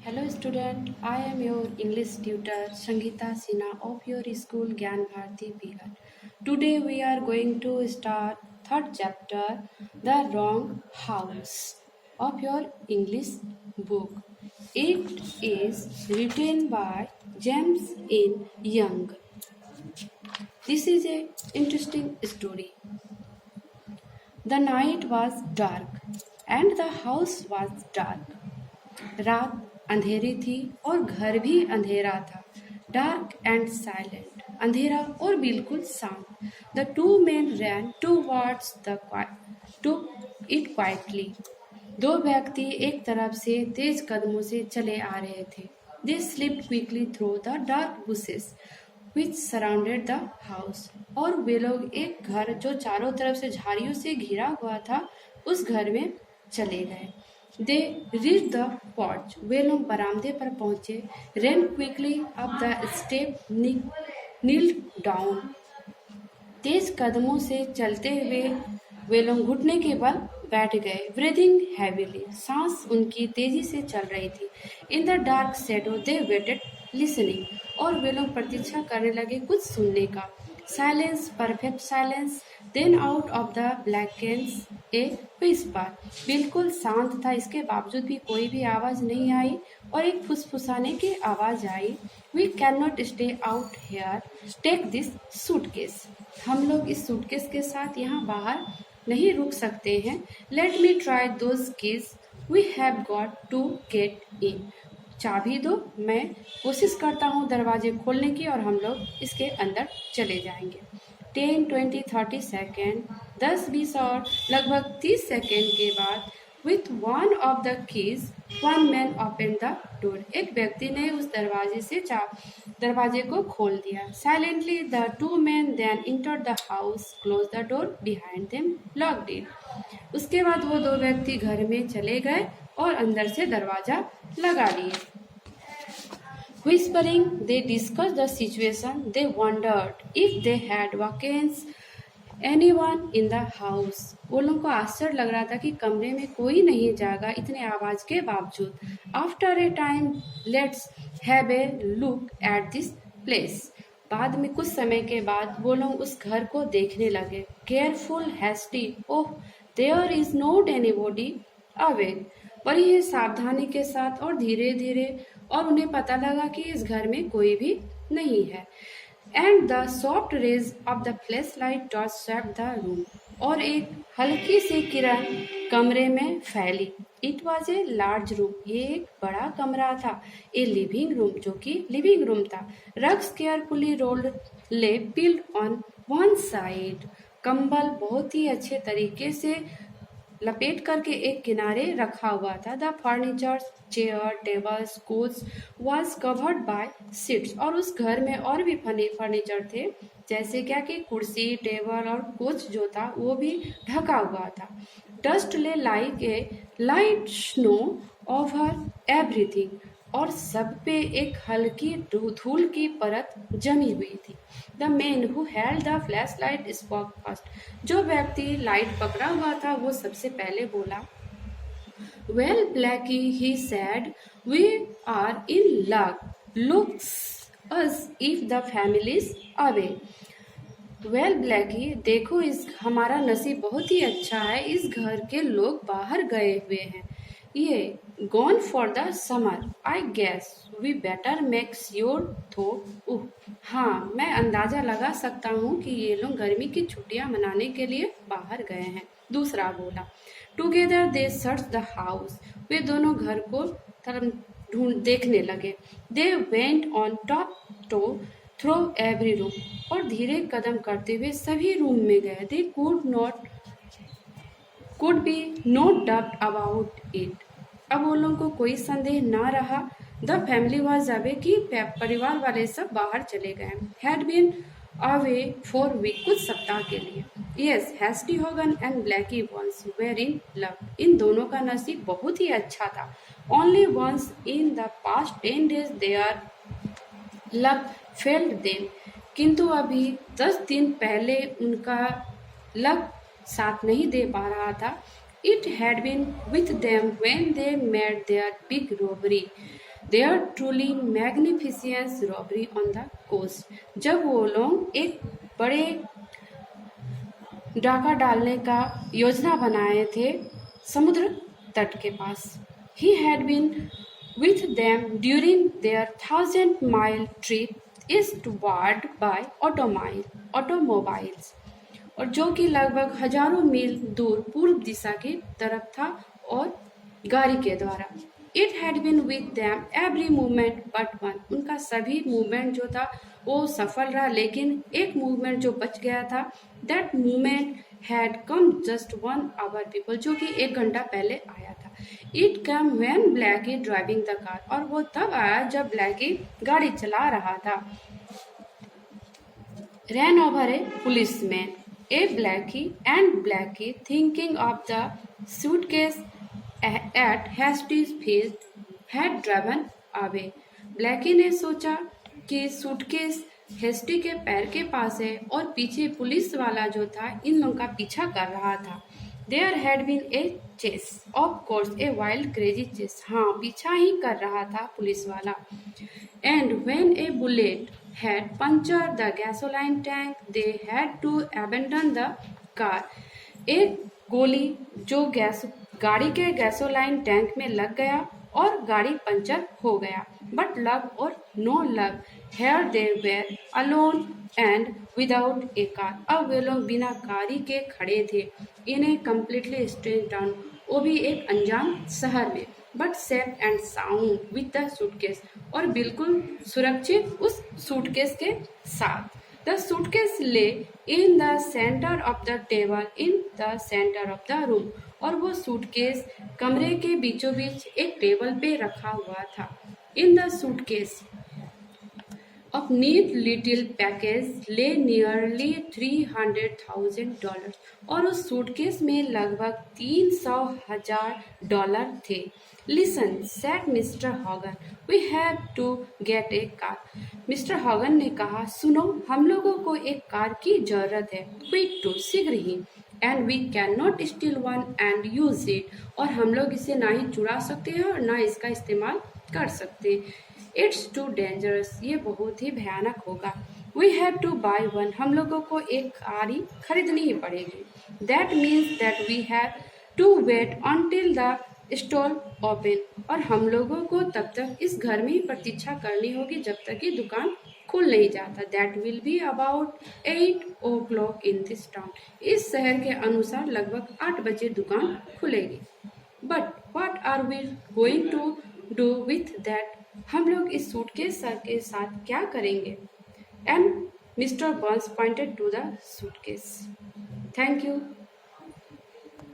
Hello student, I am your English tutor Sangeeta Sinha of your school Gyan Bharati Bihar. Today we are going to start third chapter The Wrong House of your English book. It is written by James N. Young. This is a interesting story. The night was dark and the house was dark. रात अंधेरी थी और घर भी अंधेरा था. Dark and silent, अंधेरा और बिल्कुल शांत. The two main rain towards the two it quietly. दो व्यक्ति एक तरफ से तेज कदमों से चले आ रहे थे. They slipped quickly through the dark bushes which surrounded the house. और वे लोग एक घर जो चारों तरफ से झाड़ियों से घिरा हुआ था उस घर में चले गए. They reach the porch. वे लोग बरामदे पर पहुंचे. Ran quickly up the step, kneel down. तेज कदमों से चलते हुए वे लोग घुटने के बल बैठ गए. ब्रीदिंग हैवीली, सांस उनकी तेजी से चल रही थी. In the dark shadow they waited listening. और वे लोग प्रतीक्षा करने लगे कुछ सुनने का. Silence, perfect silence. Then out of the blackness a whisper. बिल्कुल शांत था, इसके बावजूद भी कोई भी आवाज नहीं आई और एक फुसफुसाने की आवाज आई. We can not stay out here, take this suitcase. हम लोग इस सूटकेस के साथ यहाँ बाहर नहीं रुक सकते हैं. Let me try those keys we have got to get in. चाबी दो, मैं कोशिश करता हूँ दरवाजे खोलने की और हम लोग इसके अंदर चले जाएंगे. 10, 20, 30 सेकेंड, 10-20 और लगभग 30 सेकेंड के बाद with one of the keys one man open the door. एक व्यक्ति ने उस दरवाजे से दरवाजे को खोल दिया. Silently the two man then entered the house, close the door behind them, locked it. उसके बाद वो दो व्यक्ति घर में चले गए और अंदर से दरवाजा लगा लिए. Whispering, they discussed the situation. They wondered if they had vacanced anyone in the house. वो लोगों को आश्चर्य लग रहा था कि कमरे में कोई नहीं जागा इतने आवाज के बावजूद. After a time, let's have a look at this place. बाद में कुछ समय के बाद वो लोग उस घर को देखने लगे. Careful, hasty. Oh, there is not anybody awake. बड़ी ही सावधानी के साथ और धीरे धीरे, और उन्हें पता लगा कि इस घर में कोई भी नहीं है. And the soft rays of the flash light torch swept the room. और एक हल्की सी किरण कमरे में फैली. It was a large room. ये एक बड़ा कमरा था. ए लिविंग रूम, जो कि लिविंग रूम था. रग्स केयरफुली रोल्ड ले पिल्ड ऑन वन साइड. कंबल बहुत ही अच्छे तरीके से लपेट करके एक किनारे रखा हुआ था. The furniture, chair, tables, coach was covered by seats. और उस घर में और भी फर्नीचर थे, जैसे क्या कि कुर्सी, टेबल और कोच जो था वो भी ढका हुआ था. डस्ट ले like a light snow over everything. और सब पे एक हल्की धूल की परत जमी हुई थी. The man who held the flash light spoke first. जो व्यक्ति लाइट पकड़ा हुआ था वो सबसे पहले बोला. Well Blackie, he said, we are in luck. Looks as if the family is away. Well Blackie, देखो इस हमारा नसीब बहुत ही अच्छा है, इस घर के लोग बाहर गए हुए हैं. ये gone for the summer. I guess we better make sure though. हाँ, मैं अंदाजा लगा सकता हूँ कि ये लोग गर्मी की छुट्टियां मनाने के लिए बाहर गए हैं. दूसरा बोला. Together they search the house. वे दोनों घर को देखने लगे. They went on tiptoe through every room. और धीरे कदम करते हुए सभी रूम में गए. They could be no doubt about it. अब उन लोगों को कोई संदेह ना रहा. द फैमिली वॉज अवे, कि परिवार वाले सब बाहर चले गए. Had been away for week, कुछ सप्ताह के लिए. Yes, Hasty Hogan and Blackie once were in love. इन दोनों का नसीब बहुत ही अच्छा था. Only once in the past 10 days their luck failed them. किंतु अभी 10 दिन पहले उनका लक साथ नहीं दे पा रहा था. It had been with them when they made their big robbery. Their truly magnificence robbery on the coast. जब वो लोग एक बड़े डाका डालने का योजना बनाए थे समुद्र तट के पास। He had been with them during their 1000-mile trip eastward by automobiles, और जो कि लगभग हजारों मील दूर पूर्व दिशा की तरफ था और गाड़ी के द्वारा। It had been with them every movement but one, उनका सभी मूवमेंट जो था वो सफल रहा, लेकिन एक मूवमेंट जो बच गया था, that movement had come just 1 hour people, जो कि 1 घंटा पहले आया था। It come when Blackie driving the car, और वो तब आया जब ब्लैकी गाड़ी चला रहा था। ran over a policeman. Blackie, thinking of the suitcase at Hasty's feet, had driven away. Blackie ने सोचा कि सूटकेस हेस्टी के पैर के पास है और पीछे पुलिस वाला जो था इन लोगों का पीछा कर रहा था। There had been a chase, of course, a wild crazy chase. हाँ, पीछा ही कर रहा था पुलिस वाला। And when a bullet had punctured the gasoline tank, they had to abandon the car. एक गोली जो गाड़ी के गैसोलाइन टैंक में लग गया और गाड़ी पंचर हो गया। But love or no love, here they were alone and without a car. अब वे लोग बिना गाड़ी के खड़े थे in a completely strange town, वो भी एक अनजान शहर में, but safe and sound with the suitcase, और बिल्कुल सुरक्षित उस सूटकेस के साथ। द सूटकेस ले in the centre of the table in the centre of the room, और वो सूटकेस कमरे के बीचों बीच एक टेबल पे रखा हुआ था। In the suitcase of neat little package lay nearly $300,000, और उस सूटकेस में लगभग $300,000 थे। Listen, said Mr. Hogan, we have to get a car. Mister Hogan ने कहा, सुनो, हम लोगों को एक कार की जरूरत है, quick to, शीघ्र ही, and we cannot steal one and use it, और हम लोग इसे ना ही चुरा सकते हैं और ना इसका इस्तेमाल कर सकते। इट्स टू डेंजरस, ये बहुत ही भयानक होगा। We have to buy one, हम लोगों को एक कार खरीदनी ही पड़ेगी। That means that we have to wait until the stall open, और हम लोगों को तब तक इस घर में ही प्रतीक्षा करनी होगी जब तक कि दुकान खुल नहीं जाता। That will be about 8 o'clock in this town, इस शहर के अनुसार लगभग 8 बजे दुकान खुलेगी। But what are we going to do with that, हम लोग इस सूटकेस के साथ क्या करेंगे? And Mister Burns pointed to the suitcase. Thank you.